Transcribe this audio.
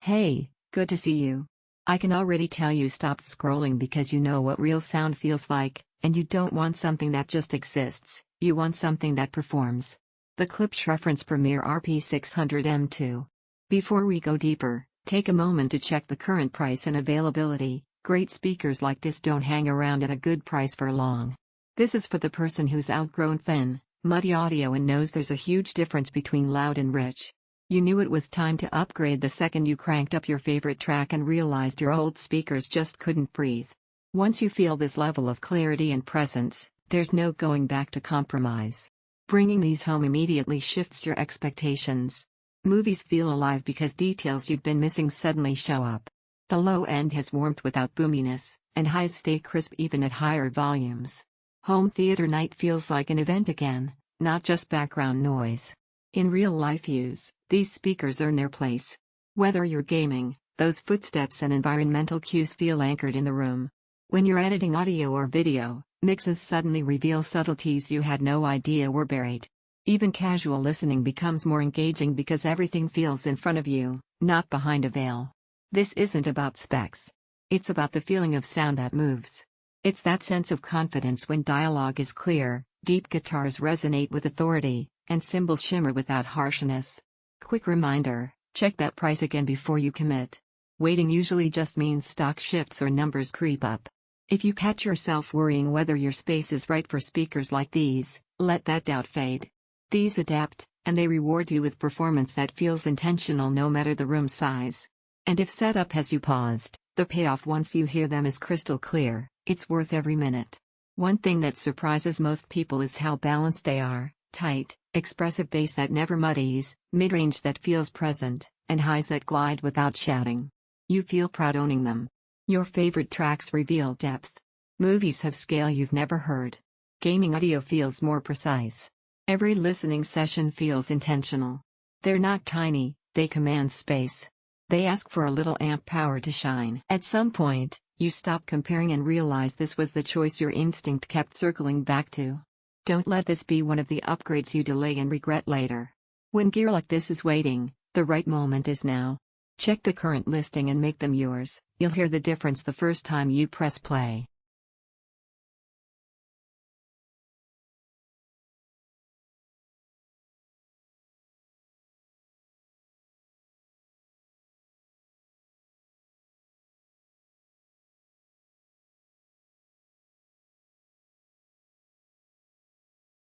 Hey, good to see you. I can already tell you stopped scrolling because you know what real sound feels like, and you don't want something that just exists, you want something that performs. The Klipsch Reference Premier RP-600M II. Before we go deeper, take a moment to check the current price and availability. Great speakers like this don't hang around at a good price for long. This is for the person who's outgrown thin, muddy audio and knows there's a huge difference between loud and rich. You knew it was time to upgrade the second you cranked up your favorite track and realized your old speakers just couldn't breathe. Once you feel this level of clarity and presence, there's no going back to compromise. Bringing these home immediately shifts your expectations. Movies feel alive because details you've been missing suddenly show up. The low end has warmth without boominess, and highs stay crisp even at higher volumes. Home theater night feels like an event again, not just background noise. In real-life use, these speakers earn their place. Whether you're gaming, those footsteps and environmental cues feel anchored in the room. When you're editing audio or video, mixes suddenly reveal subtleties you had no idea were buried. Even casual listening becomes more engaging because everything feels in front of you, not behind a veil. This isn't about specs. It's about the feeling of sound that moves. It's that sense of confidence when dialogue is clear, deep guitars resonate with authority, and cymbals shimmer without harshness. Quick reminder, check that price again before you commit. Waiting usually just means stock shifts or numbers creep up. If you catch yourself worrying whether your space is right for speakers like these, let that doubt fade. These adapt, and they reward you with performance that feels intentional no matter the room size. And if setup has you paused, the payoff once you hear them is crystal clear. It's worth every minute. One thing that surprises most people is how balanced they are: tight, expressive bass that never muddies, mid-range that feels present, and highs that glide without shouting. You feel proud owning them. Your favorite tracks reveal depth. Movies have scale you've never heard. Gaming audio feels more precise. Every listening session feels intentional. They're not tiny, they command space. They ask for a little amp power to shine. At some point, you stop comparing and realize this was the choice your instinct kept circling back to. Don't let this be one of the upgrades you delay and regret later. When gear like this is waiting, the right moment is now. Check the current listing and make them yours. You'll hear the difference the first time you press play.